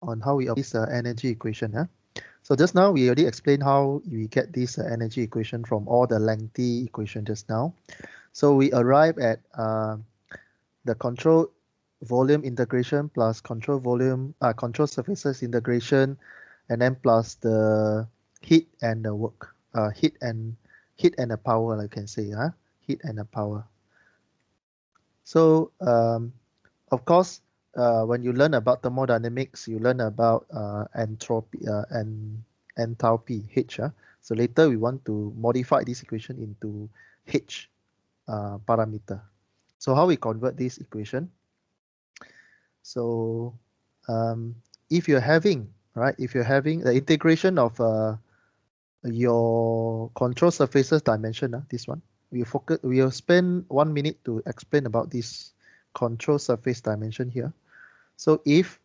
on how we this energy equation. So just now we already explained how we get this energy equation from all the lengthy equation just now. So we arrive at the control volume integration plus control control surfaces integration, and then plus the heat and the work, heat and the power, I can say, heat and the power. So of course, when you learn about thermodynamics, you learn about entropy and enthalpy, H. So later we want to modify this equation into H parameter. So how we convert this equation? So if you're having, if you're having the integration of your control surfaces dimension, this one, we'll spend 1 minute to explain about this control surface dimension here. So if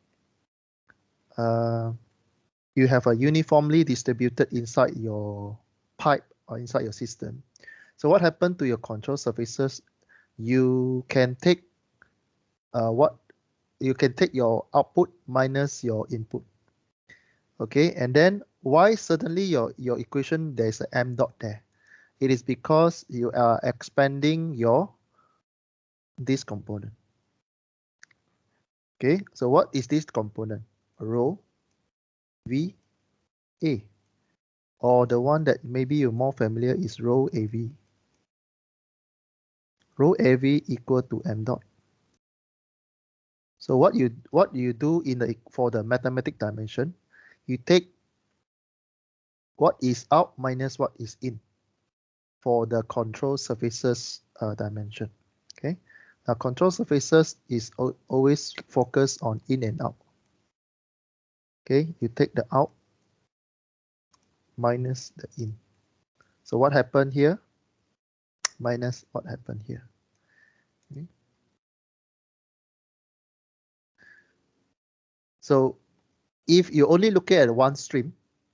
you have a uniformly distributed inside your pipe or inside your system, so what happened to your control surfaces? You can take your output minus your input. Okay, and then why suddenly your equation there's a m dot there? It is because you are expanding this component. Okay, so what is this component? Rho V A, or the one that maybe you're more familiar is rho AV. Rho AV equal to m dot. So what you do for the mathematic dimension, you take what is out minus what is in for the control surfaces dimension. Okay, now control surfaces is always focused on in and out. Okay, you take the out minus the in. So what happened here? Minus what happened here. Okay. So if you only look at one stream,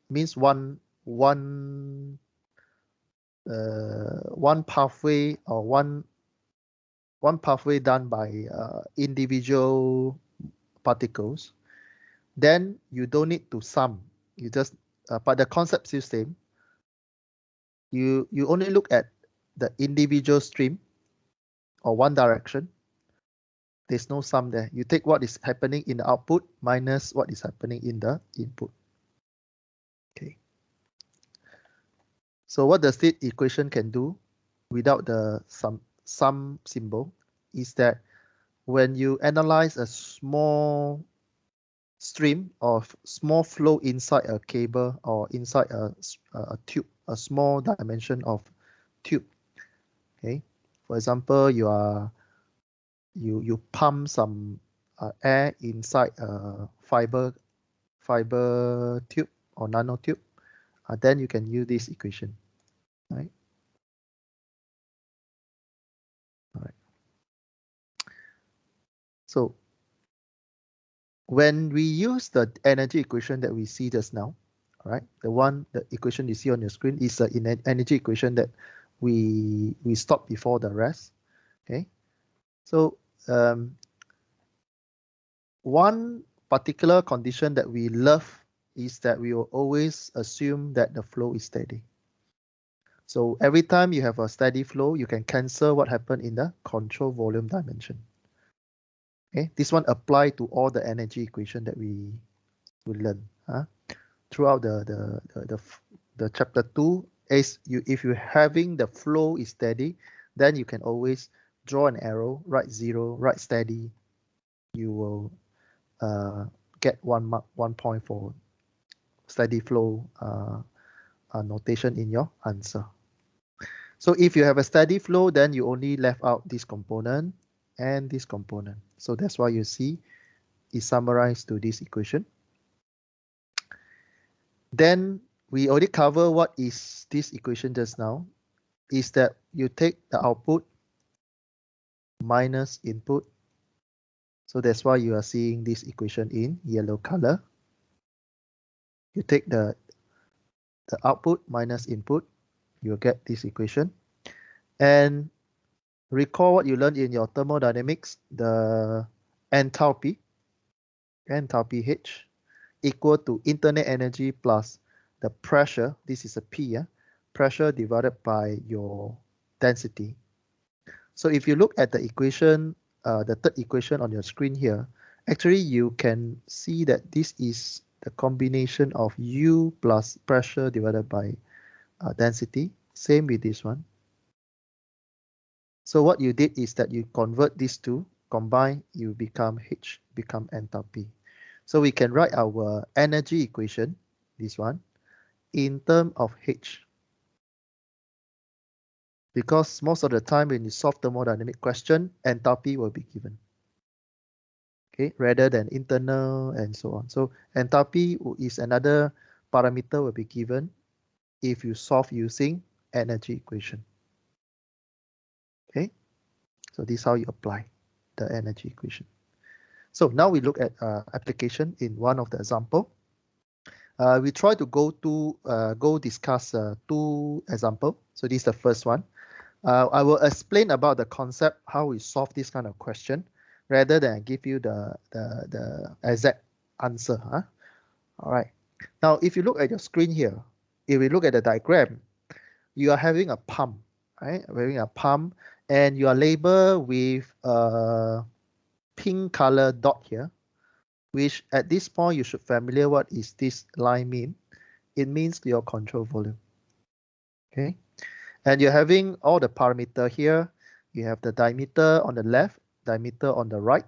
means one pathway, or one pathway done by individual particles, then you don't need to sum. You just but the concept is the same. You only look at the individual stream or one direction. There's no sum there. You take what is happening in the output minus what is happening in the input. Okay. So what the state equation can do without the sum symbol is that when you analyze a small stream of small flow inside a cable or inside a tube, a small dimension of tube. Okay, for example, you pump some air inside a fiber tube or nanotube, then you can use this equation, right? All right. So when we use the energy equation that we see just now, all right, the equation you see on your screen is the energy equation that we stopped before the rest. Okay, so one particular condition that we love is that we will always assume that the flow is steady. So every time you have a steady flow, you can cancel what happened in the control volume dimension. Okay, this one apply to all the energy equation that we learn throughout the chapter 2. If you're having the flow is steady, then you can always draw an arrow, write 0, write steady. You will get 1 point for steady flow notation in your answer. So if you have a steady flow, then you only left out this component and this component. So that's why you see is summarized to this equation. Then we already cover what is this equation just now, is that you take the output minus input. So that's why you are seeing this equation in yellow color. You take the output minus input, you'll get this equation. And recall what you learned in your thermodynamics, the enthalpy H. equal to internal energy plus the pressure. This is a P, yeah? Pressure divided by your density. So if you look at the equation, the third equation on your screen here, actually you can see that this is the combination of U plus pressure divided by density. Same with this one. So what you did is that you convert these two, combine, you become H, become enthalpy. So we can write our energy equation, this one, in terms of H. Because most of the time when you solve thermodynamic question, enthalpy will be given. Okay, rather than internal and so on. So enthalpy is another parameter will be given if you solve using energy equation. Okay, so this is how you apply the energy equation. So now we look at application in one of the example. We try to go discuss two example. So this is the first one. I will explain about the concept, how we solve this kind of question, rather than give you the exact answer. Huh? All right. Now, if you look at your screen here, if we look at the diagram, you are having a pump, right? Having a pump, and you are labeled with a pink color dot here, which at this point you should familiar what is this line mean. It means your control volume. Okay. And you're having all the parameter here. You have the diameter on the left, diameter on the right,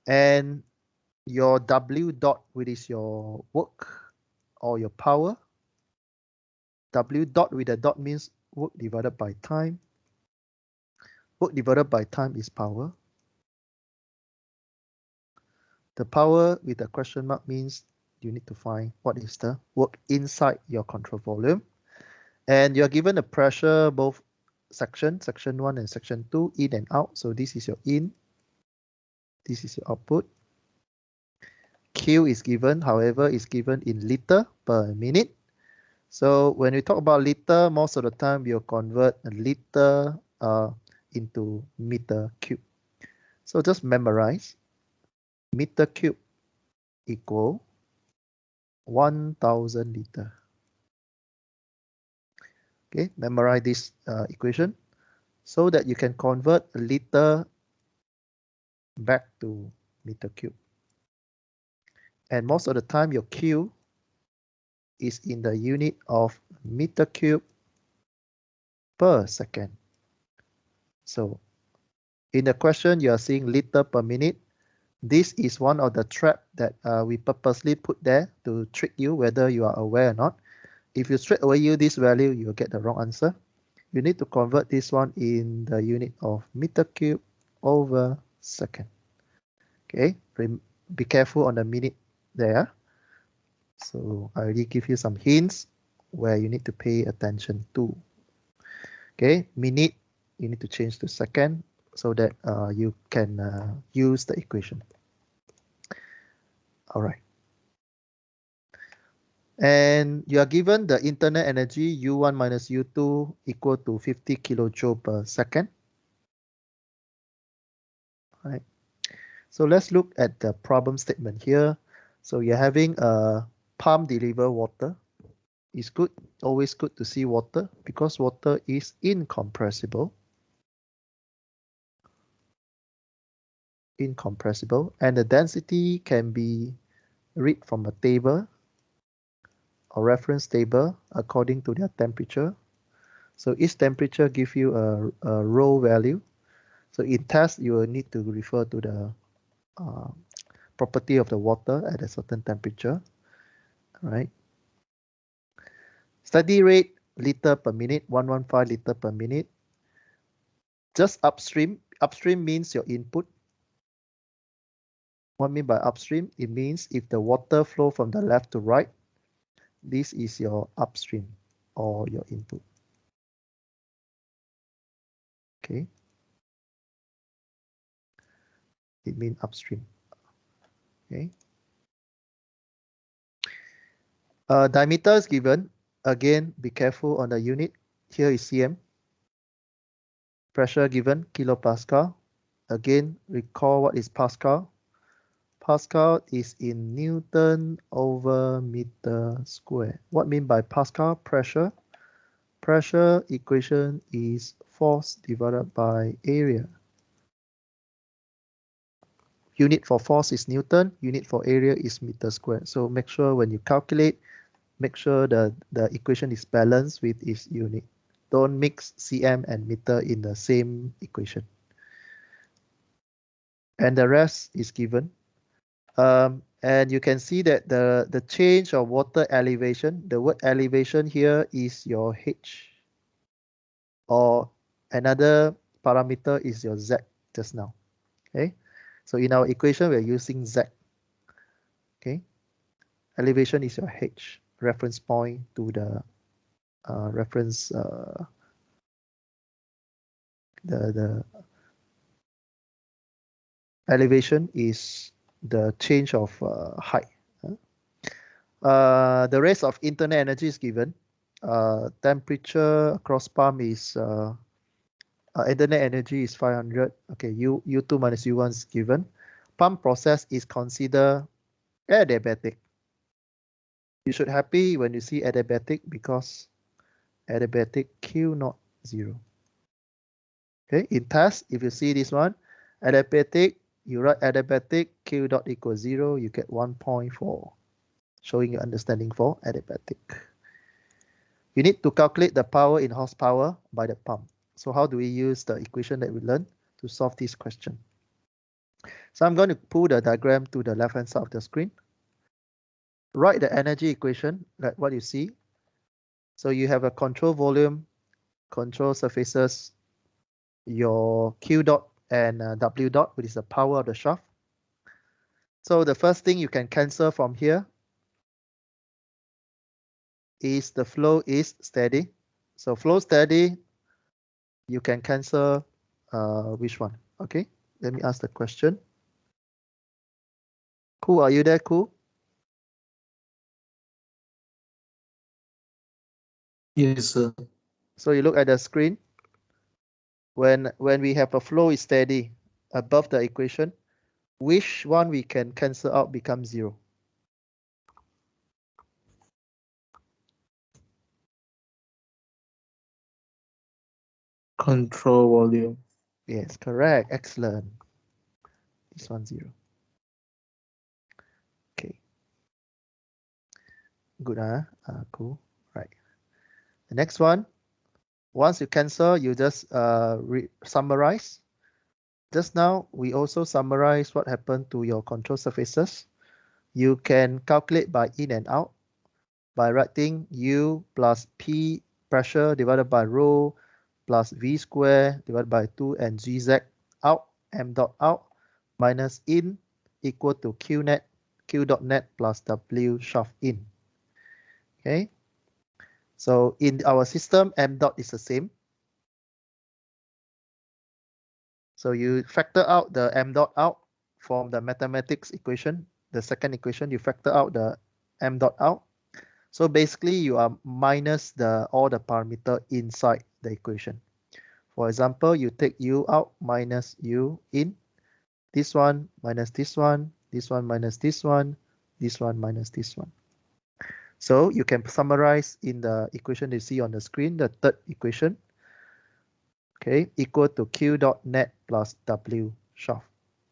and your W dot, which is your work or your power. W dot with a dot means work divided by time. Work divided by time is power. The power with a question mark means you need to find what is the work inside your control volume. And you're given a pressure both section 1 and section 2, in and out. So this is your in, this is your output. Q is given, however, is given in liter per minute. So when we talk about liter, most of the time we'll convert a liter into meter cube. So just memorize meter cube equal 1000 liter. Okay, memorize this equation so that you can convert a liter back to meter cube. And most of the time your Q is in the unit of meter cube per second. So in the question you are seeing liter per minute. This is one of the trap that we purposely put there to trick you whether you are aware or not. If you straight away use this value, you will get the wrong answer. You need to convert this one in the unit of meter cube over second. Okay, be careful on the minute there. So I already give you some hints where you need to pay attention to. Okay, minute, you need to change to second so that you can use the equation. All right. And you are given the internal energy U1 minus U2 equal to 50 kilojoule per second. All right. So let's look at the problem statement here. So you're having a pump deliver water. It's good, always good to see water because water is incompressible. Incompressible, and the density can be read from a table or reference table according to their temperature. So each temperature gives you a rho value. So in test, you will need to refer to the property of the water at a certain temperature. All right. Steady rate liter per minute, 115 liter per minute. Just upstream. Upstream means your input. What I mean by upstream? It means if the water flow from the left to right, this is your upstream or your input. Okay. It means upstream. Okay. Diameter is given. Again, be careful on the unit. Here is cm. Pressure given, kilopascal. Again, recall what is Pascal. Pascal is in Newton over meter square. What mean by Pascal? Pressure. Pressure equation is force divided by area. Unit for force is Newton, unit for area is meter square. So make sure when you calculate, make sure the equation is balanced with its unit. Don't mix cm and meter in the same equation. And the rest is given. And you can see that the change of water elevation, the word elevation here is your h. Or another parameter is your z just now. Okay. So in our equation, we're using z. Okay. Elevation is your h, reference point to the reference the elevation is the change of height. The rest of internal energy is given. Temperature across pump is internal energy is 500. Okay, U2 minus U1 is given. Pump process is considered adiabatic. You should happy when you see adiabatic because adiabatic Q not 0. Okay, in test, if you see this one, adiabatic, you write adiabatic Q dot equals 0, you get 1.4, showing your understanding for adiabatic. You need to calculate the power in horsepower by the pump. So how do we use the equation that we learned to solve this question? So I'm going to pull the diagram to the left-hand side of the screen. Write the energy equation, like what you see. So you have a control volume, control surfaces, your Q dot and W dot, which is the power of the shaft. So the first thing you can cancel from here is the flow is steady. So flow steady, you can cancel which one? Okay, let me ask the question. Cool, are you there, Cool? Yes, sir. So you look at the screen. When we have a flow is steady above the equation, which one we can cancel out becomes 0? Control volume. Yes, correct. Excellent. This one 0. Okay. Good, huh? Cool. Right. The next one, once you cancel, you just summarize. Just now, we also summarize what happened to your control surfaces. You can calculate by in and out by writing U plus P pressure divided by rho plus V square divided by 2 and GZ out, M dot out minus in equal to Q net, Q dot net plus W shaft in. Okay. So in our system, M dot is the same. So you factor out the M dot out from the mathematics equation. The second equation, you factor out the M dot out. So basically you are minus all the parameter inside the equation. For example, you take U out minus U in. This one minus this one minus this one minus this one. So you can summarize in the equation you see on the screen, the third equation, okay, equal to Q dot net plus W shaft,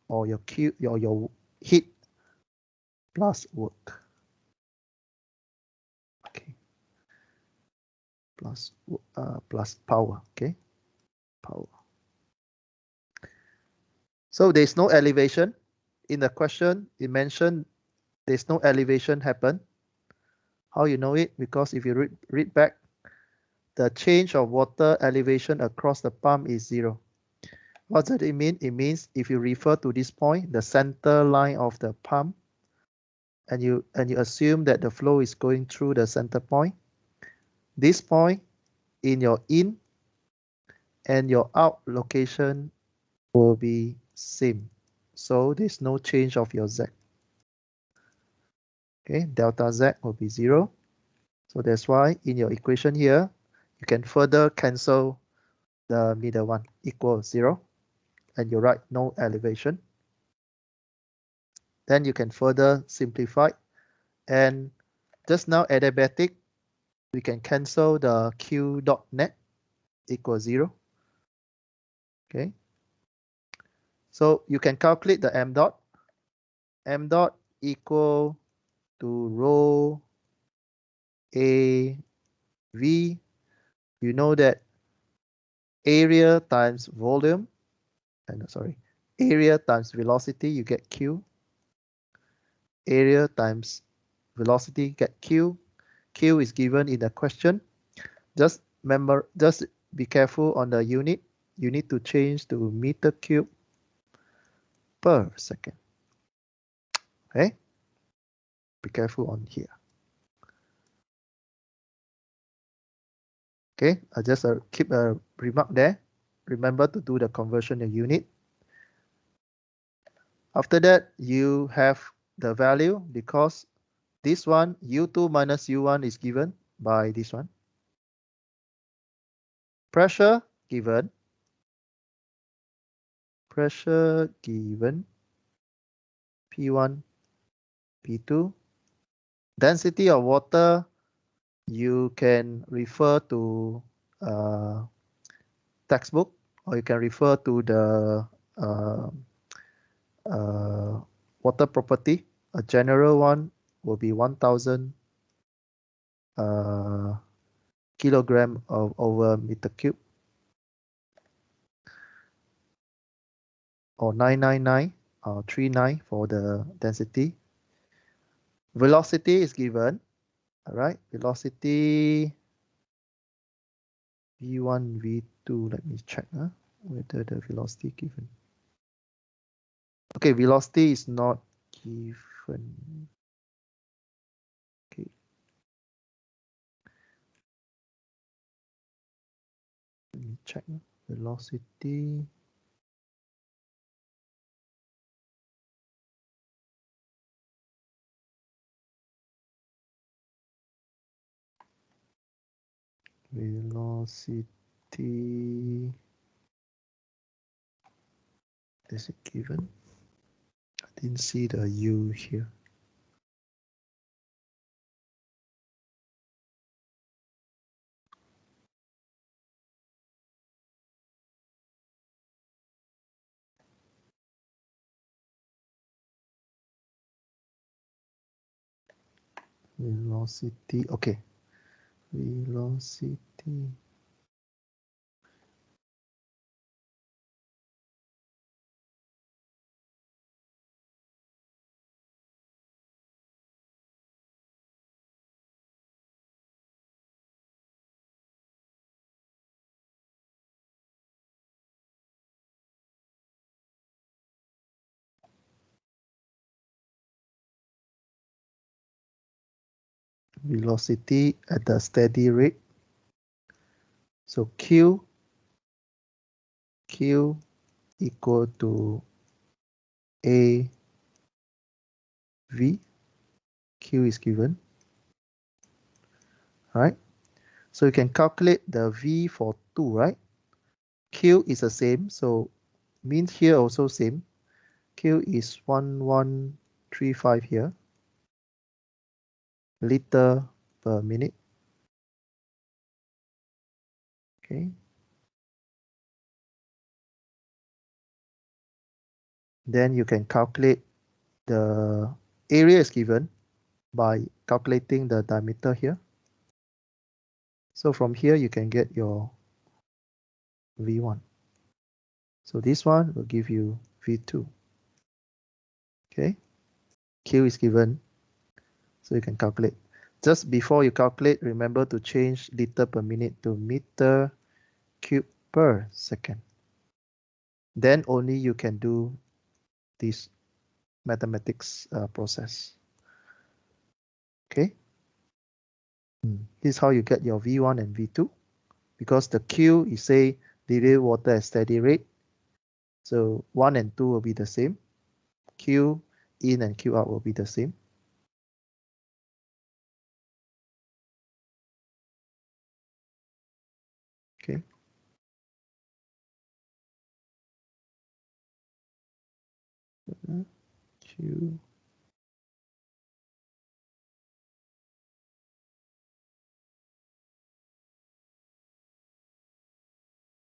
or your your heat plus work. Okay. Plus power, okay, power. So there's no elevation. In the question, it mentioned there's no elevation happen. How you know it? Because if you read back, the change of water elevation across the pump is 0. What does it mean? It means if you refer to this point, the center line of the pump, and you assume that the flow is going through the center point, this point in your in and your out location will be same. So there's no change of your Z. Okay, delta Z will be 0. So that's why in your equation here, you can further cancel the middle one, equal 0. And you write no elevation. Then you can further simplify. And just now adiabatic, we can cancel the q dot net equals 0. Okay. So you can calculate the m dot. M dot equal to rho a v. You know that area times volume, and sorry, area times velocity, you get q. Area times velocity get q. Q is given in the question. Just remember, just be careful on the unit. You need to change to meter cube per second. Okay, be careful on here. Okay, I just keep a remark there. Remember to do the conversion in unit. After that, you have the value because this one, U2 minus U1 is given by this one. Pressure given. Pressure given. P1, P2. Density of water, you can refer to textbook, or you can refer to the water property. A general one will be 1000 kilogram over meter cube, or 999 or 39 for the density. Velocity is given. All right, velocity v1, v2. Let me check whether the velocity given. Okay, velocity is not given. Okay. Let me check velocity. Velocity, is it given? I didn't see the U here. Velocity, okay. Velocity. Velocity at the steady rate. So Q equal to A V. Q is given. All right. So you can calculate the V for 2, right? Q is the same, so means here also same. Q is 1135 here. Liter per minute. Okay. Then you can calculate the area is given by calculating the diameter here. So from here you can get your V1. So this one will give you V2. Okay. Q is given, so you can calculate. Just before you calculate, remember to change liter per minute to meter cube per second. Then only you can do this mathematics process. Okay. This is how you get your V1 and V2, because the Q is say dilute water at steady rate. So 1 and 2 will be the same. Q in and Q out will be the same. Okay. Q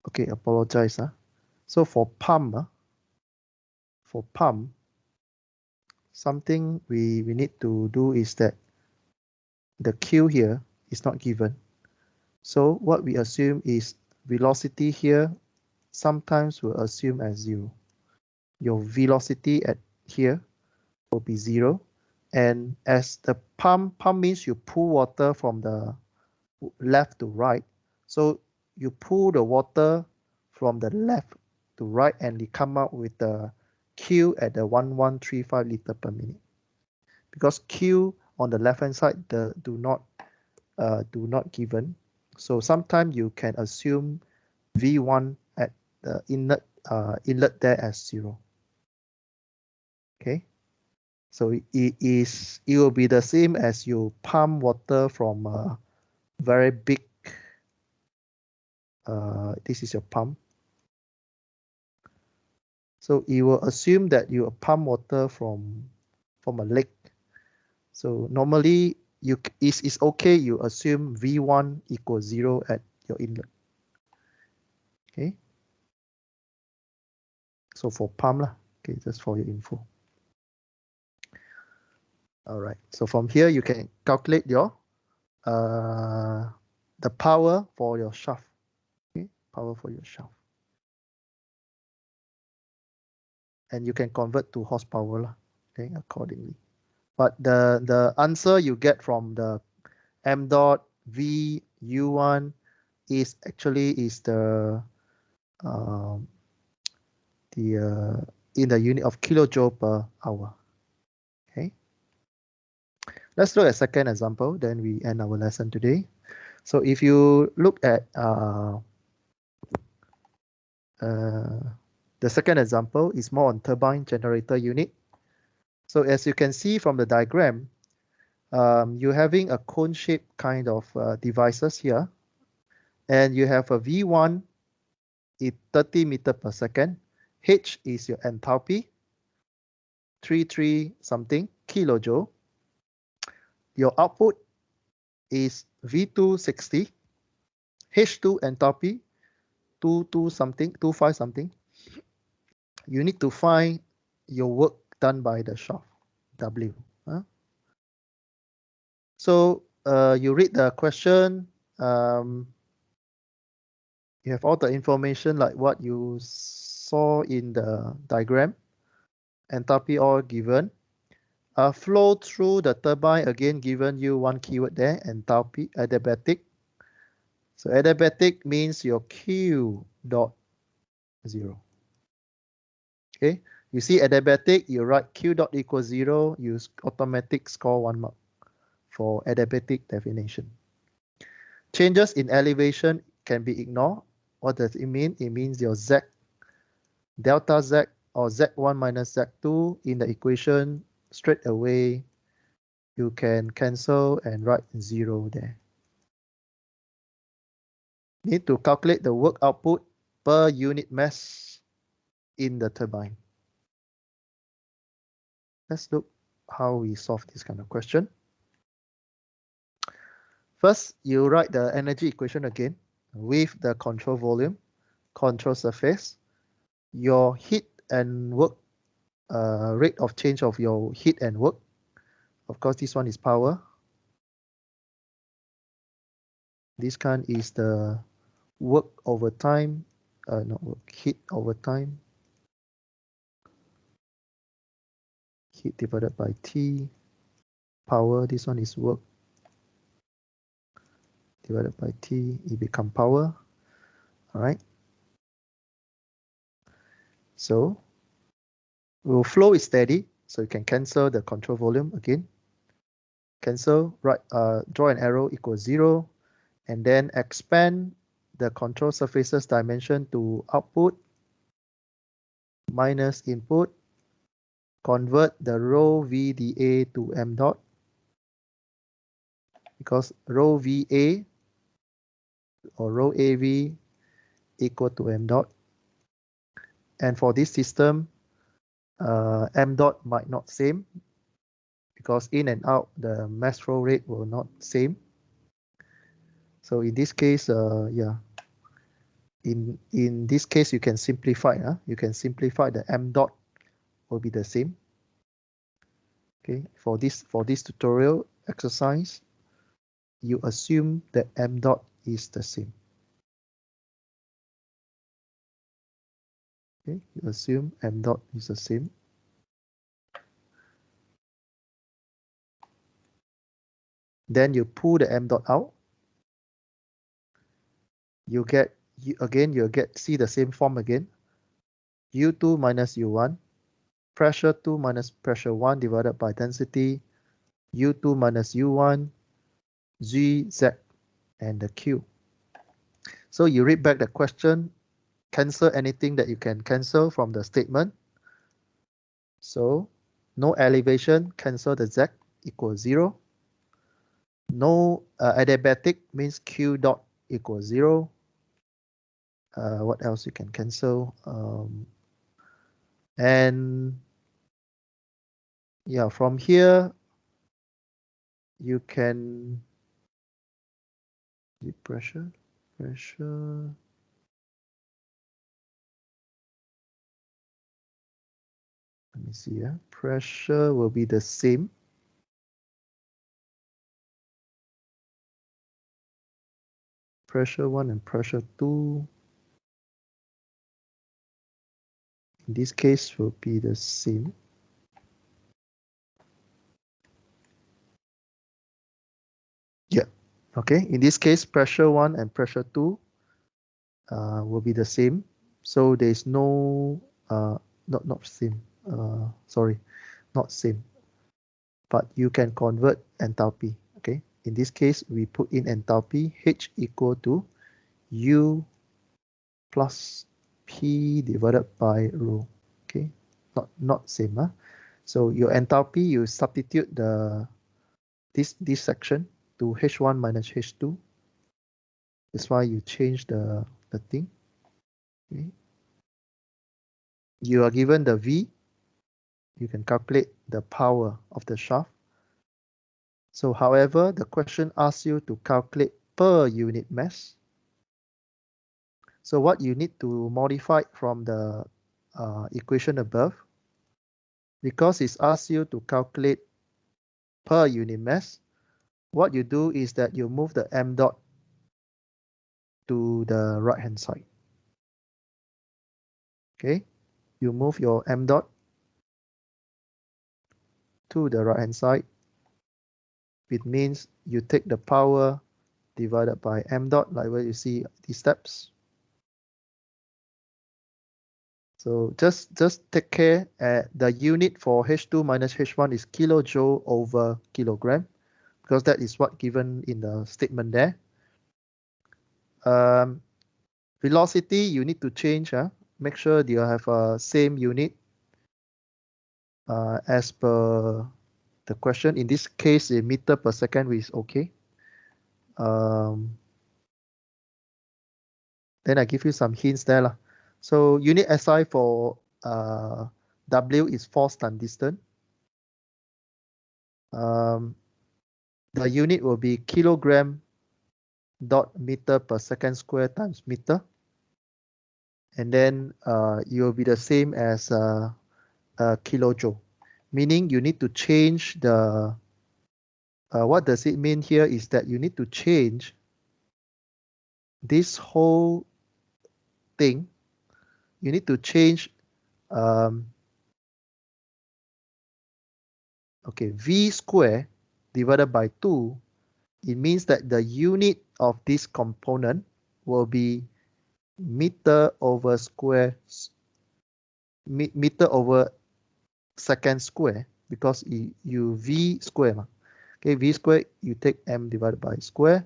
Okay, apologize. So for pump, something we need to do is that the Q here is not given. So what we assume is velocity here sometimes we'll assume as 0. Your velocity at here will be 0. And as the pump means you pull water from the left to right. So you pull the water from the left to right and you come out with the Q at the 1135 liter per minute. Because Q on the left hand side do not given. So sometimes you can assume V1 at the inlet there as 0. Okay. So it will be the same as you pump water from a very big, this is your pump. So it will assume that you pump water from a lake. So normally it's okay you assume V1 equals 0 at your inlet. Okay. So for pump lah, okay, just for your info. All right. So from here you can calculate your the power for your shaft. Okay, power for your shaft. And you can convert to horsepower lah, okay, accordingly. But the answer you get from the m dot v u1 is actually the in the unit of kilojoule per hour. Okay. Let's look at second example, then we end our lesson today. So if you look at the second example is more on turbine generator unit. So as you can see from the diagram, you're having a cone-shaped kind of devices here, and you have a V1 is 30 meter per second. H is your enthalpy, 33 something kilojoule. Your output is V2 60, H2 enthalpy 22 something, 25 something. You need to find your work done by the shaft, W. So you read the question. You have all the information like what you saw in the diagram. Enthalpy all given. Flow through the turbine, again given you one keyword there, enthalpy, adiabatic. So adiabatic means your Q dot 0. Okay, you see adiabatic, you write Q dot equals 0, you automatic score 1 mark for adiabatic definition. Changes in elevation can be ignored. What does it mean? It means your Z, delta Z or Z1 minus Z2 in the equation straight away you can cancel and write 0 there. Need to calculate the work output per unit mass in the turbine. Let's look how we solve this kind of question. First, you write the energy equation again with the control volume, control surface, your heat and work rate of change of your heat and work. Of course, this one is power. This kind is the work over time, not work, heat over time. Heat divided by T. Power, this one is work divided by T, it become power. All right. So flow is steady, so you can cancel the control volume again. Cancel, right, draw an arrow equals 0, and then expand the control surfaces dimension to output minus input. Convert the rho VDA to m dot, because rho VA or rho AV equal to m dot. And for this system, m dot might not same, because in and out the mass flow rate will not same. So in this case, yeah, in this case, you can simplify. You can simplify the m dot will be the same. Okay, for this tutorial exercise, you assume that m dot is the same. Okay, you assume m dot is the same. Then you pull the m dot out. You get see the same form again. U2 minus U1, pressure 2 minus pressure 1 divided by density, U2 minus U1, Z, Z, and the Q. So you read back the question, cancel anything that you can cancel from the statement. So no elevation, cancel the Z equals 0. No adiabatic means Q dot equals 0. What else you can cancel? And yeah, from here, you can pressure. Let me see. Pressure will be the same. Pressure 1 and pressure 2. In this case, will be the same. Yeah. Okay. In this case, pressure 1 and pressure 2 will be the same. So there is no not same. Sorry, not same. But you can convert enthalpy. Okay. In this case, we put in enthalpy H equal to U plus P divided by rho. Okay. Not same. So your enthalpy, you substitute this section to H1 minus H2. That's why you change the thing. Okay. You are given the V. You can calculate the power of the shaft. So however, the question asks you to calculate per unit mass. So what you need to modify from the equation above, because it's asked you to calculate per unit mass, what you do is that you move the m dot to the right hand side. Okay, you move your m dot to the right hand side. It means you take the power divided by m dot, like where you see these steps. So just take care. The unit for H2 minus H1 is kilojoule over kilogram, because that is what given in the statement there. Velocity, you need to change. Make sure you have a same unit as per the question. In this case, a meter per second is okay. Then I give you some hints there. So unit SI for W is force times distance. The unit will be kilogram dot meter per second square times meter. And then it will be the same as kilojoule, meaning you need to change the, what does it mean here is that you need to change this whole thing. You need to change, okay, V square divided by 2. It means that the unit of this component will be meter over square, meter over second square, because you V square. Okay, V square, you take M divided by square.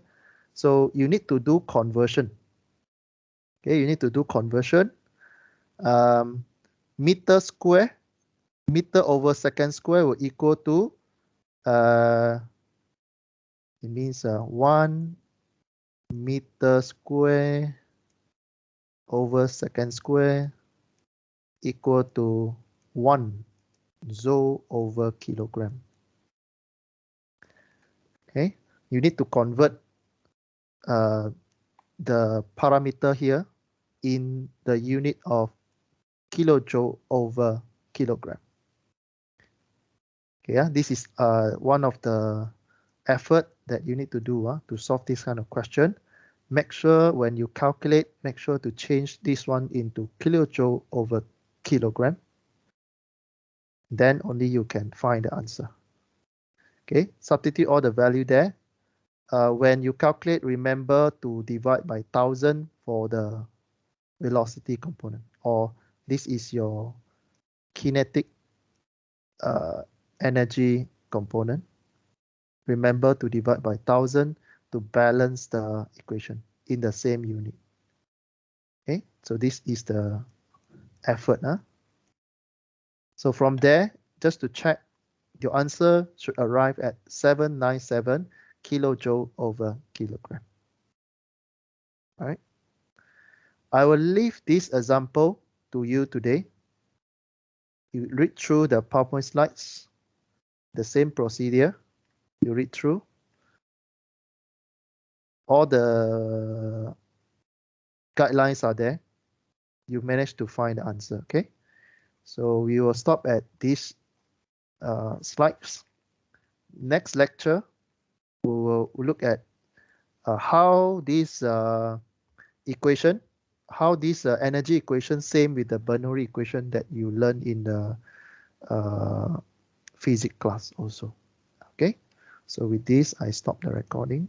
So you need to do conversion. Okay, you need to do conversion. Meter square, meter over second square will equal to, it means 1 meter square over second square equal to 1 joule over kilogram. Okay, you need to convert the parameter here in the unit of kilojoule over kilogram. Okay, this is one of the effort that you need to do to solve this kind of question. Make sure when you calculate, make sure to change this one into kilojoule over kilogram. Then only you can find the answer. Okay, substitute all the value there. When you calculate, remember to divide by 1000 for the velocity component, or this is your kinetic energy component. Remember to divide by 1000 to balance the equation in the same unit. Okay, so this is the effort. So from there, just to check, your answer should arrive at 797 kilojoule over kilogram. All right. I will leave this example to you today. You read through the PowerPoint slides, the same procedure. You read through all the guidelines are there. You manage to find the answer. Okay. So we will stop at these slides. Next lecture, we will look at how this equation, how this energy equation, same with the Bernoulli equation that you learned in the physics class also. Okay, so with this, I stop the recording.